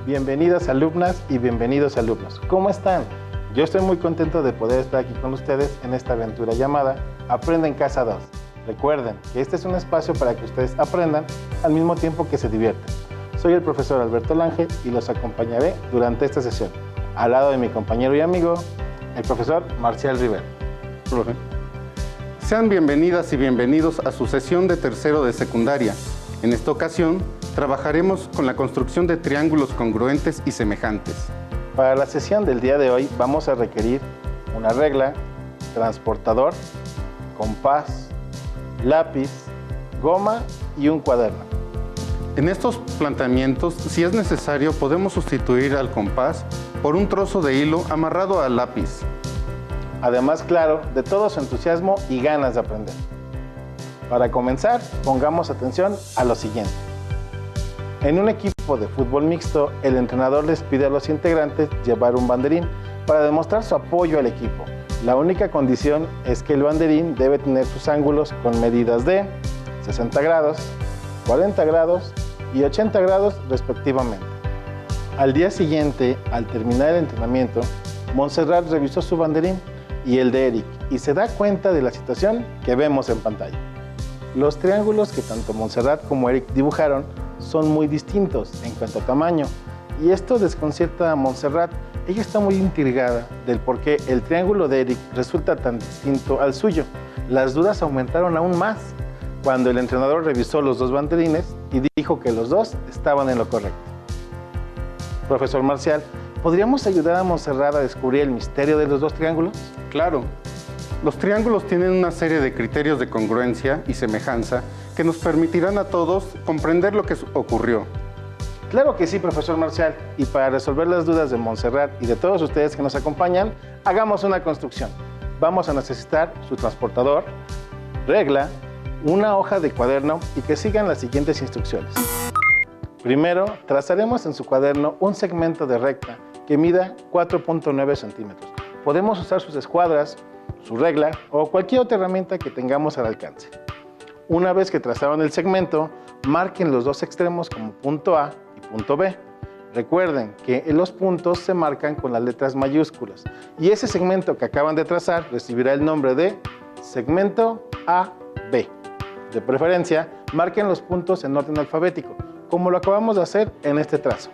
Bienvenidas alumnas y bienvenidos alumnos. ¿Cómo están? Yo estoy muy contento de poder estar aquí con ustedes en esta aventura llamada Aprende en Casa 2. Recuerden que este es un espacio para que ustedes aprendan al mismo tiempo que se divierten. Soy el profesor Alberto Lange y los acompañaré durante esta sesión, al lado de mi compañero y amigo, el profesor Marcial Rivera. Profe. Sean bienvenidas y bienvenidos a su sesión de tercero de secundaria. En esta ocasión, trabajaremos con la construcción de triángulos congruentes y semejantes. Para la sesión del día de hoy vamos a requerir una regla, transportador, compás, lápiz, goma y un cuaderno. En estos planteamientos, si es necesario, podemos sustituir al compás por un trozo de hilo amarrado al lápiz. Además, claro, de todo su entusiasmo y ganas de aprender. Para comenzar, pongamos atención a lo siguiente. En un equipo de fútbol mixto, el entrenador les pide a los integrantes llevar un banderín para demostrar su apoyo al equipo. La única condición es que el banderín debe tener sus ángulos con medidas de 60 grados, 40 grados y 80 grados respectivamente. Al día siguiente, al terminar el entrenamiento, Montserrat revisó su banderín y el de Eric y se da cuenta de la situación que vemos en pantalla. Los triángulos que tanto Montserrat como Eric dibujaron son muy distintos en cuanto a tamaño y esto desconcierta a Montserrat. Ella está muy intrigada del por qué el triángulo de Eric resulta tan distinto al suyo. Las dudas aumentaron aún más cuando el entrenador revisó los dos banderines y dijo que los dos estaban en lo correcto. Profesor Marcial, ¿podríamos ayudar a Montserrat a descubrir el misterio de los dos triángulos? Claro. Los triángulos tienen una serie de criterios de congruencia y semejanza que nos permitirán a todos comprender lo que ocurrió. Claro que sí, profesor Marcial. Y para resolver las dudas de Montserrat y de todos ustedes que nos acompañan, hagamos una construcción. Vamos a necesitar su transportador, regla, una hoja de cuaderno y que sigan las siguientes instrucciones. Primero, trazaremos en su cuaderno un segmento de recta que mida 4.9 centímetros. Podemos usar sus escuadras, su regla o cualquier otra herramienta que tengamos al alcance. Una vez que trazaron el segmento, marquen los dos extremos como punto A y punto B. Recuerden que los puntos se marcan con las letras mayúsculas y ese segmento que acaban de trazar recibirá el nombre de segmento AB. De preferencia, marquen los puntos en orden alfabético, como lo acabamos de hacer en este trazo.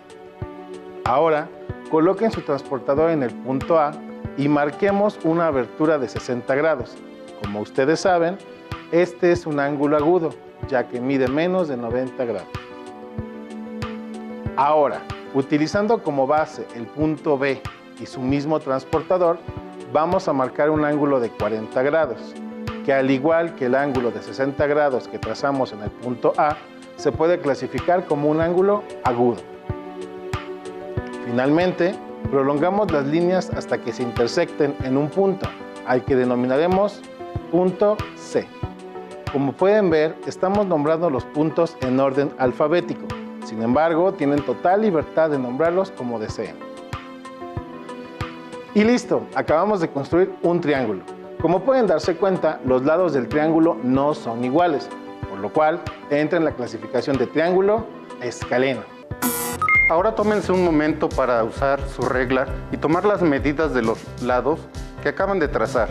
Ahora, coloquen su transportador en el punto A y marquemos una abertura de 60 grados. Como ustedes saben, este es un ángulo agudo, ya que mide menos de 90 grados. Ahora, utilizando como base el punto B y su mismo transportador, vamos a marcar un ángulo de 40 grados, que al igual que el ángulo de 60 grados que trazamos en el punto A, se puede clasificar como un ángulo agudo. Finalmente, prolongamos las líneas hasta que se intersecten en un punto, al que denominaremos punto C. Como pueden ver, estamos nombrando los puntos en orden alfabético. Sin embargo, tienen total libertad de nombrarlos como deseen. Y listo, acabamos de construir un triángulo. Como pueden darse cuenta, los lados del triángulo no son iguales, por lo cual entra en la clasificación de triángulo escaleno. Ahora tómense un momento para usar su regla y tomar las medidas de los lados que acaban de trazar.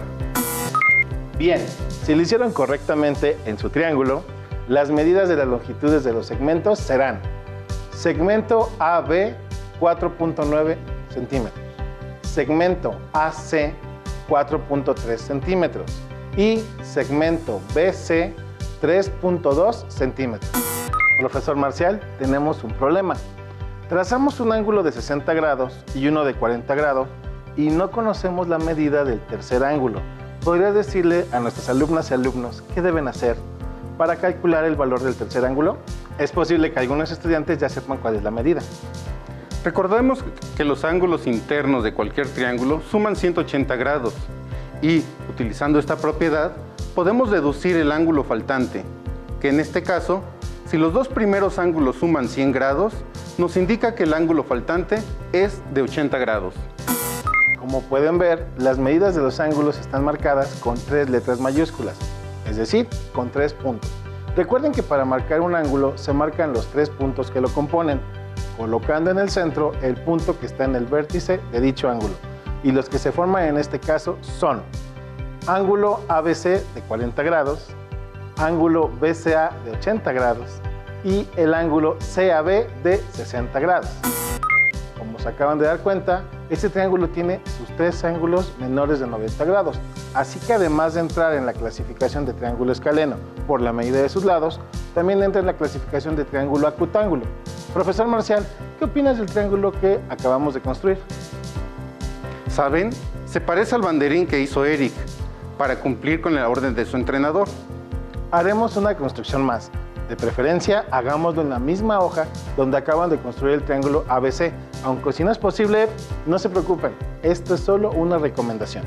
Bien, si lo hicieron correctamente en su triángulo, las medidas de las longitudes de los segmentos serán segmento AB 4.9 centímetros, segmento AC 4.3 centímetros y segmento BC 3.2 centímetros. Profesor Marcial, tenemos un problema. Trazamos un ángulo de 60 grados y uno de 40 grados y no conocemos la medida del tercer ángulo. ¿Podrías decirle a nuestras alumnas y alumnos qué deben hacer para calcular el valor del tercer ángulo? Es posible que algunos estudiantes ya sepan cuál es la medida. Recordemos que los ángulos internos de cualquier triángulo suman 180 grados y, utilizando esta propiedad, podemos deducir el ángulo faltante, que en este caso, si los dos primeros ángulos suman 100 grados, nos indica que el ángulo faltante es de 80 grados. Como pueden ver, las medidas de los ángulos están marcadas con 3 letras mayúsculas, es decir, con 3 puntos. Recuerden que para marcar un ángulo se marcan los 3 puntos que lo componen. colocando en el centro el punto que está en el vértice de dicho ángulo. Y los que se forman en este caso son ángulo ABC de 40 grados, ángulo BCA de 80 grados y el ángulo CAB de 60 grados. Como se acaban de dar cuenta, este triángulo tiene sus tres ángulos menores de 90 grados, así que además de entrar en la clasificación de triángulo escaleno por la medida de sus lados, también entra en la clasificación de triángulo acutángulo. Profesor Marcial, ¿qué opinas del triángulo que acabamos de construir? ¿Saben? Se parece al banderín que hizo Eric para cumplir con la orden de su entrenador. Haremos una construcción más. De preferencia, hagámoslo en la misma hoja donde acaban de construir el triángulo ABC. Aunque si no es posible, no se preocupen. Esto es solo una recomendación.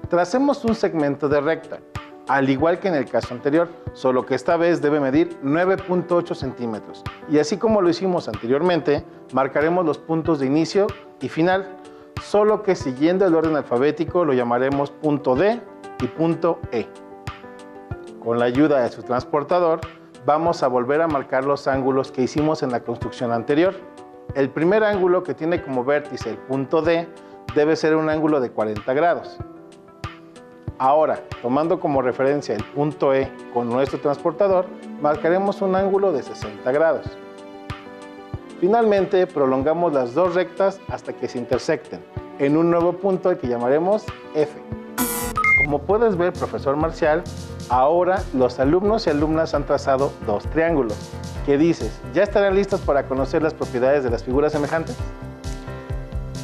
Tracemos un segmento de recta, al igual que en el caso anterior, solo que esta vez debe medir 9.8 centímetros. Y así como lo hicimos anteriormente, marcaremos los puntos de inicio y final, solo que siguiendo el orden alfabético lo llamaremos punto D y punto E. Con la ayuda de su transportador, vamos a volver a marcar los ángulos que hicimos en la construcción anterior. El primer ángulo, que tiene como vértice el punto D, debe ser un ángulo de 40 grados. Ahora, tomando como referencia el punto E con nuestro transportador, marcaremos un ángulo de 60 grados. Finalmente, prolongamos las dos rectas hasta que se intersecten en un nuevo punto al que llamaremos F. Como puedes ver, profesor Marcial, ahora los alumnos y alumnas han trazado dos triángulos. ¿Qué dices? ¿Ya estarán listos para conocer las propiedades de las figuras semejantes?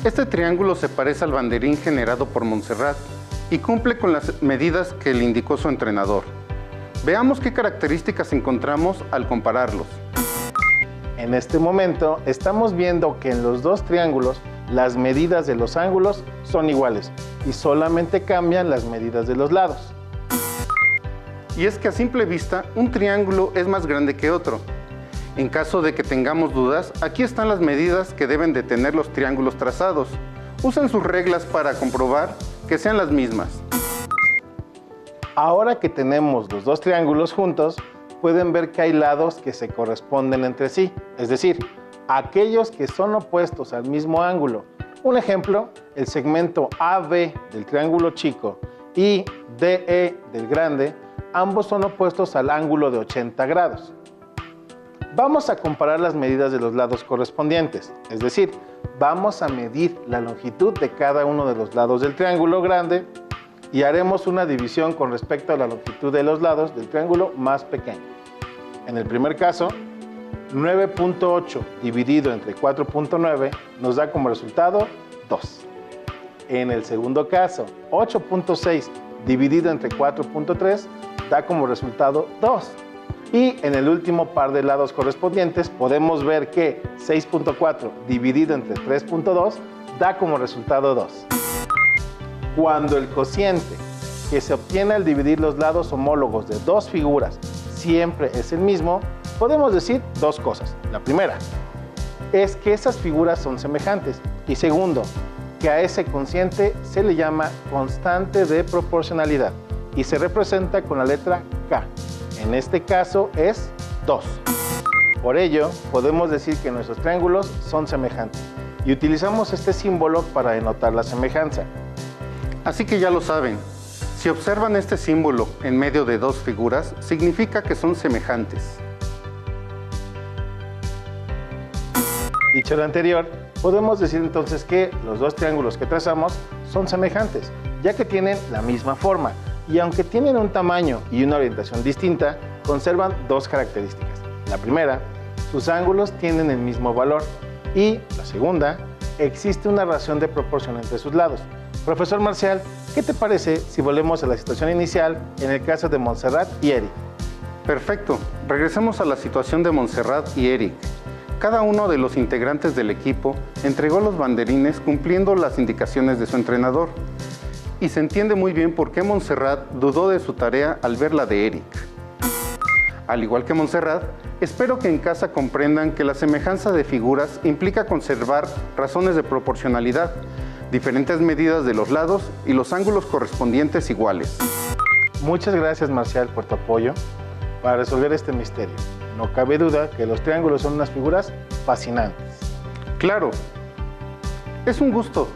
Este triángulo se parece al banderín generado por Montserrat y cumple con las medidas que le indicó su entrenador. Veamos qué características encontramos al compararlos. En este momento estamos viendo que en los dos triángulos las medidas de los ángulos son iguales y solamente cambian las medidas de los lados. Y es que a simple vista, un triángulo es más grande que otro. En caso de que tengamos dudas, aquí están las medidas que deben de tener los triángulos trazados. Usen sus reglas para comprobar que sean las mismas. Ahora que tenemos los dos triángulos juntos, pueden ver que hay lados que se corresponden entre sí, es decir, aquellos que son opuestos al mismo ángulo. Un ejemplo, el segmento AB del triángulo chico y DE del grande, ambos son opuestos al ángulo de 80 grados. Vamos a comparar las medidas de los lados correspondientes, es decir, vamos a medir la longitud de cada uno de los lados del triángulo grande y haremos una división con respecto a la longitud de los lados del triángulo más pequeño. En el primer caso, 9.8 dividido entre 4.9 nos da como resultado 2. En el segundo caso, 8.6 dividido entre 4.3 da como resultado 2. Y en el último par de lados correspondientes podemos ver que 6.4 dividido entre 3.2 da como resultado 2. Cuando el cociente que se obtiene al dividir los lados homólogos de dos figuras siempre es el mismo, podemos decir dos cosas. La primera es que esas figuras son semejantes. Y segundo, que a ese cociente se le llama constante de proporcionalidad y se representa con la letra K. En este caso es 2. Por ello, podemos decir que nuestros triángulos son semejantes y utilizamos este símbolo para denotar la semejanza. Así que ya lo saben, si observan este símbolo en medio de dos figuras, significa que son semejantes. Dicho lo anterior, podemos decir entonces que los dos triángulos que trazamos son semejantes, ya que tienen la misma forma. Y aunque tienen un tamaño y una orientación distinta, conservan dos características. La primera, sus ángulos tienen el mismo valor. Y la segunda, existe una relación de proporción entre sus lados. Profesor Marcial, ¿qué te parece si volvemos a la situación inicial en el caso de Montserrat y Eric? Perfecto, regresemos a la situación de Montserrat y Eric. Cada uno de los integrantes del equipo entregó los banderines cumpliendo las indicaciones de su entrenador. Y se entiende muy bien por qué Montserrat dudó de su tarea al ver la de Eric. Al igual que Montserrat, espero que en casa comprendan que la semejanza de figuras implica conservar razones de proporcionalidad, diferentes medidas de los lados y los ángulos correspondientes iguales. Muchas gracias, Marcial, por tu apoyo para resolver este misterio. no cabe duda que los triángulos son unas figuras fascinantes. Claro, es un gusto.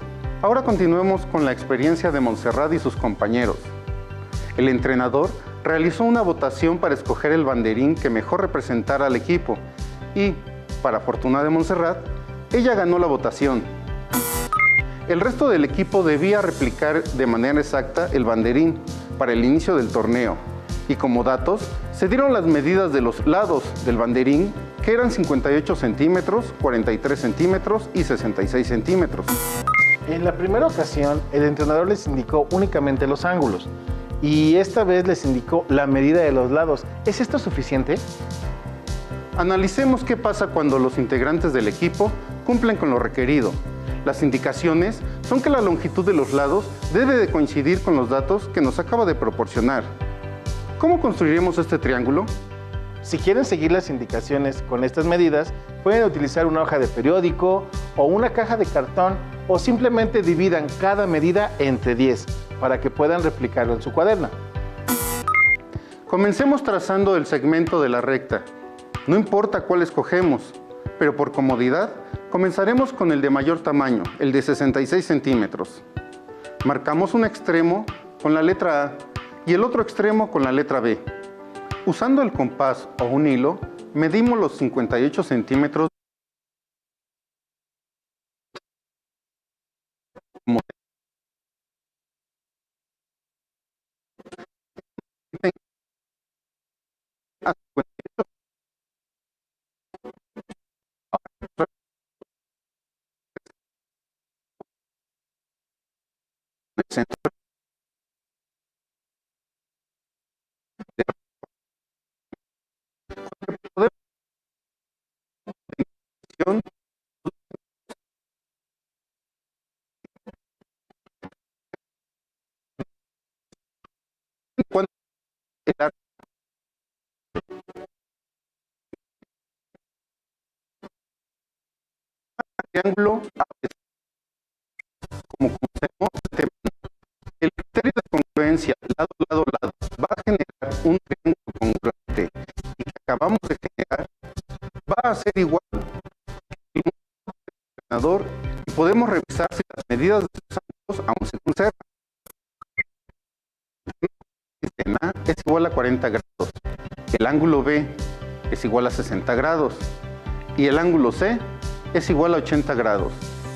Ahora continuemos con la experiencia de Montserrat y sus compañeros. El entrenador realizó una votación para escoger el banderín que mejor representara al equipo y, para fortuna de Montserrat, ella ganó la votación. El resto del equipo debía replicar de manera exacta el banderín para el inicio del torneo y como datos se dieron las medidas de los lados del banderín, que eran 58 centímetros, 43 centímetros y 66 centímetros. En la primera ocasión, el entrenador les indicó únicamente los ángulos y esta vez les indicó la medida de los lados. ¿Es esto suficiente? Analicemos qué pasa cuando los integrantes del equipo cumplen con lo requerido. Las indicaciones son que la longitud de los lados debe de coincidir con los datos que nos acaba de proporcionar. ¿Cómo construiremos este triángulo? Si quieren seguir las indicaciones con estas medidas, pueden utilizar una hoja de periódico o una caja de cartón o simplemente dividan cada medida entre 10 para que puedan replicarlo en su cuaderno. Comencemos trazando el segmento de la recta. No importa cuál escogemos, pero por comodidad comenzaremos con el de mayor tamaño, el de 66 centímetros. Marcamos un extremo con la letra A y el otro extremo con la letra B. Usando el compás o un hilo, medimos los 58 centímetros el triángulo, como conocemos el criterio de congruencia lado, lado, lado va a generar un triángulo congruente y que acabamos de generar va a ser igual que el entrenador y podemos revisar si las medidas de sus ángulos aún se conservan. El A es igual a 40 grados, el ángulo B es igual a 60 grados y el ángulo C es igual a 80 grados,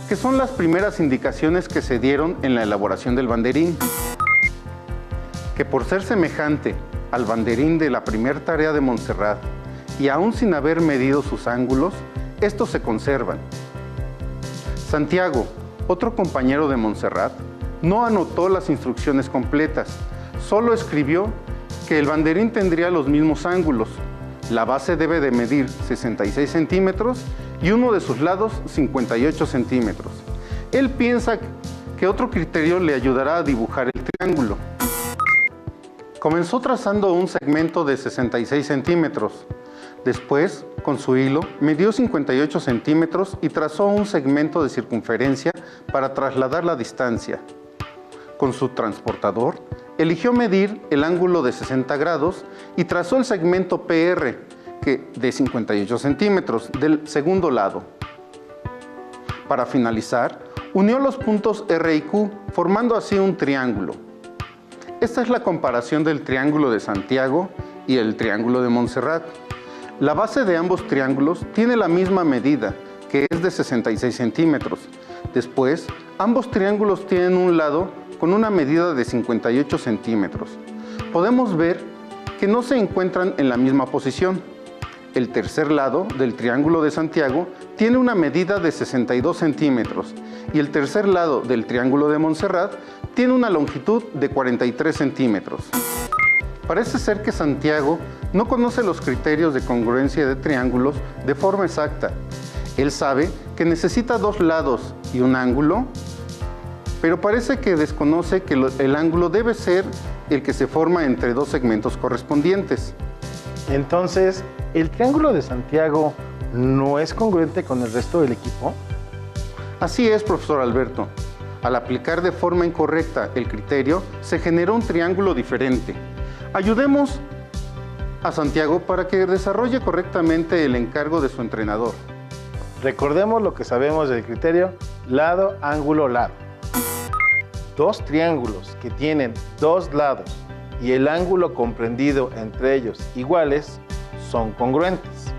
que son las primeras indicaciones que se dieron en la elaboración del banderín, que por ser semejante al banderín de la primera tarea de Montserrat y aún sin haber medido sus ángulos, estos se conservan. Santiago, otro compañero de Montserrat, no anotó las instrucciones completas, solo escribió que el banderín tendría los mismos ángulos. La base debe de medir 66 centímetros y uno de sus lados 58 centímetros. Él piensa que otro criterio le ayudará a dibujar el triángulo. Comenzó trazando un segmento de 66 centímetros. Después, con su hilo, midió 58 centímetros y trazó un segmento de circunferencia para trasladar la distancia. Con su transportador, eligió medir el ángulo de 60 grados y trazó el segmento PR, de 58 centímetros, del segundo lado. Para finalizar, unió los puntos R y Q, formando así un triángulo. Esta es la comparación del triángulo de Santiago y el triángulo de Montserrat. La base de ambos triángulos tiene la misma medida, que es de 66 centímetros. Después, ambos triángulos tienen un lado con una medida de 58 centímetros. Podemos ver que no se encuentran en la misma posición. El tercer lado del triángulo de Santiago tiene una medida de 62 centímetros y el tercer lado del triángulo de Montserrat tiene una longitud de 43 centímetros. Parece ser que Santiago no conoce los criterios de congruencia de triángulos de forma exacta. Él sabe que necesita dos lados y un ángulo, pero parece que desconoce que el ángulo debe ser el que se forma entre dos segmentos correspondientes. Entonces, ¿el triángulo de Santiago no es congruente con el resto del equipo? Así es, profesor Alberto. Al aplicar de forma incorrecta el criterio, se generó un triángulo diferente. Ayudemos a Santiago para que desarrolle correctamente el encargo de su entrenador. Recordemos lo que sabemos del criterio lado, ángulo, lado. Dos triángulos que tienen dos lados y el ángulo comprendido entre ellos iguales son congruentes.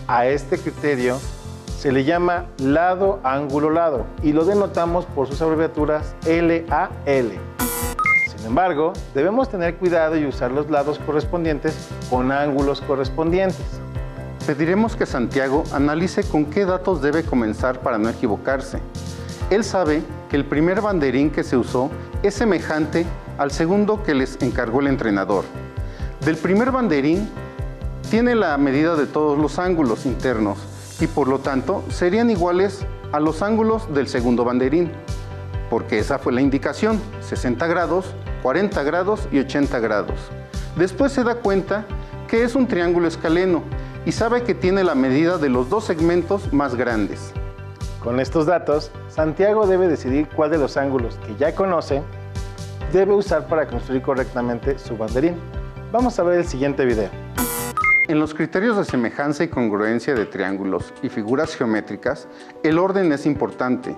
A este criterio se le llama lado, ángulo, lado y lo denotamos por sus abreviaturas LAL. Sin embargo, debemos tener cuidado y usar los lados correspondientes con ángulos correspondientes. Pediremos que Santiago analice con qué datos debe comenzar para no equivocarse. Él sabe que el primer banderín que se usó es semejante al segundo que les encargó el entrenador. Del primer banderín tiene la medida de todos los ángulos internos y por lo tanto serían iguales a los ángulos del segundo banderín, porque esa fue la indicación, 60 grados, 40 grados y 80 grados. Después se da cuenta que es un triángulo escaleno y sabe que tiene la medida de los dos segmentos más grandes. Con estos datos, Santiago debe decidir cuál de los ángulos que ya conoce debe usar para construir correctamente su banderín. Vamos a ver el siguiente video. En los criterios de semejanza y congruencia de triángulos y figuras geométricas, el orden es importante,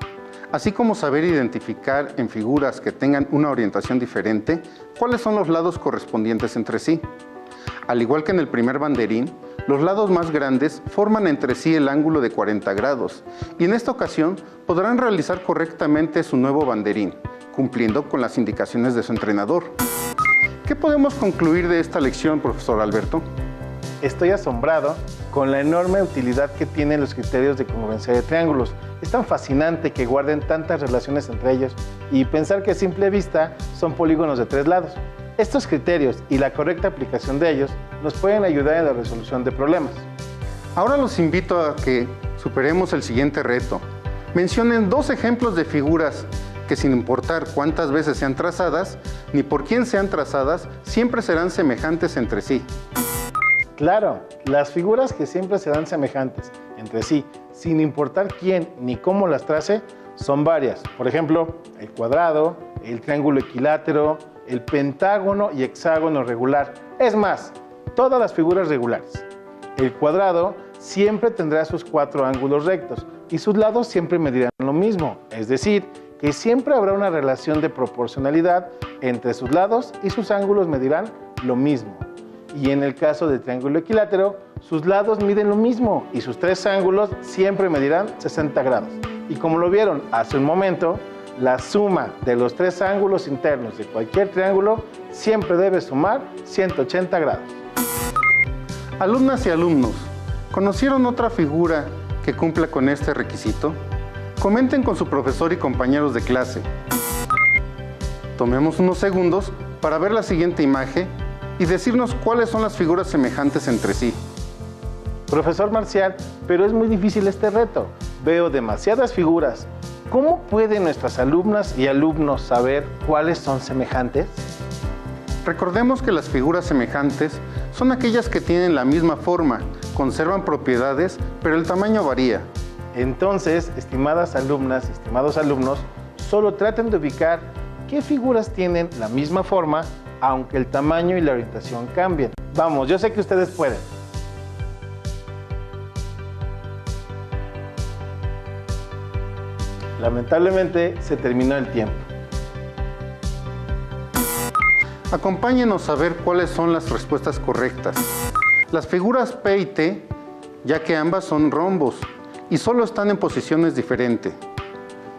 así como saber identificar en figuras que tengan una orientación diferente cuáles son los lados correspondientes entre sí. Al igual que en el primer banderín, los lados más grandes forman entre sí el ángulo de 40 grados y en esta ocasión podrán realizar correctamente su nuevo banderín, cumpliendo con las indicaciones de su entrenador. ¿Qué podemos concluir de esta lección, profesor Alberto? Estoy asombrado con la enorme utilidad que tienen los criterios de congruencia de triángulos. Es tan fascinante que guarden tantas relaciones entre ellos y pensar que a simple vista son polígonos de tres lados. Estos criterios y la correcta aplicación de ellos nos pueden ayudar en la resolución de problemas. Ahora los invito a que superemos el siguiente reto. Mencionen dos ejemplos de figuras que sin importar cuántas veces sean trazadas, ni por quién sean trazadas, siempre serán semejantes entre sí. Claro, las figuras que siempre serán semejantes entre sí, sin importar quién ni cómo las trace, son varias. Por ejemplo, el cuadrado, el triángulo equilátero, el pentágono y hexágono regular. Es más, todas las figuras regulares. El cuadrado siempre tendrá sus cuatro ángulos rectos y sus lados siempre medirán lo mismo, es decir, que siempre habrá una relación de proporcionalidad entre sus lados y sus ángulos medirán lo mismo. Y en el caso del triángulo equilátero, sus lados miden lo mismo y sus tres ángulos siempre medirán 60 grados. Y como lo vieron hace un momento, la suma de los tres ángulos internos de cualquier triángulo siempre debe sumar 180 grados. Alumnas y alumnos, ¿conocieron otra figura que cumpla con este requisito? Comenten con su profesor y compañeros de clase. Tomemos unos segundos para ver la siguiente imagen y decirnos cuáles son las figuras semejantes entre sí. Profesor Marcial, pero es muy difícil este reto. Veo demasiadas figuras. ¿Cómo pueden nuestras alumnas y alumnos saber cuáles son semejantes? Recordemos que las figuras semejantes son aquellas que tienen la misma forma, conservan propiedades, pero el tamaño varía. Entonces, estimadas alumnas y estimados alumnos, solo traten de ubicar qué figuras tienen la misma forma, aunque el tamaño y la orientación cambien. Vamos, yo sé que ustedes pueden. Lamentablemente, se terminó el tiempo. Acompáñenos a ver cuáles son las respuestas correctas. Las figuras P y T, ya que ambas son rombos y solo están en posiciones diferentes.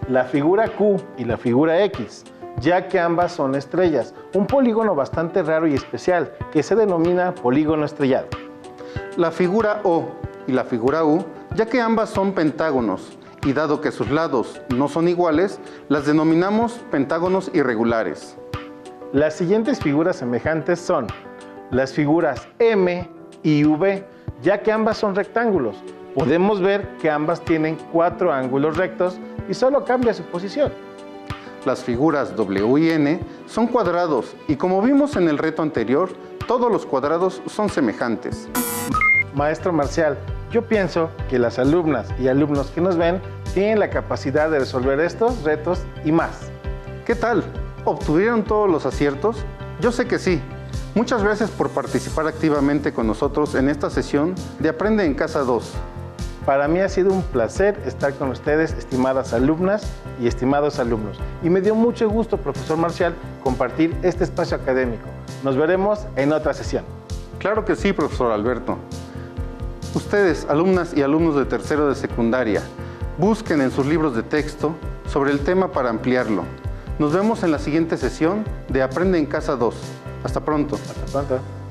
La figura Q y la figura X, ya que ambas son estrellas, un polígono bastante raro y especial que se denomina polígono estrellado. La figura O y la figura U, ya que ambas son pentágonos y dado que sus lados no son iguales, las denominamos pentágonos irregulares. Las siguientes figuras semejantes son las figuras M y V, ya que ambas son rectángulos. Podemos ver que ambas tienen cuatro ángulos rectos y solo cambia su posición. Las figuras W y N son cuadrados y como vimos en el reto anterior, todos los cuadrados son semejantes. Maestro Marcial, yo pienso que las alumnas y alumnos que nos ven tienen la capacidad de resolver estos retos y más. ¿Qué tal? ¿Obtuvieron todos los aciertos? Yo sé que sí. Muchas gracias por participar activamente con nosotros en esta sesión de Aprende en Casa 2. Para mí ha sido un placer estar con ustedes, estimadas alumnas y estimados alumnos. Y me dio mucho gusto, profesor Marcial, compartir este espacio académico. Nos veremos en otra sesión. Claro que sí, profesor Alberto. Ustedes, alumnas y alumnos de tercero de secundaria, busquen en sus libros de texto sobre el tema para ampliarlo. Nos vemos en la siguiente sesión de Aprende en Casa 2. Hasta pronto. Hasta pronto.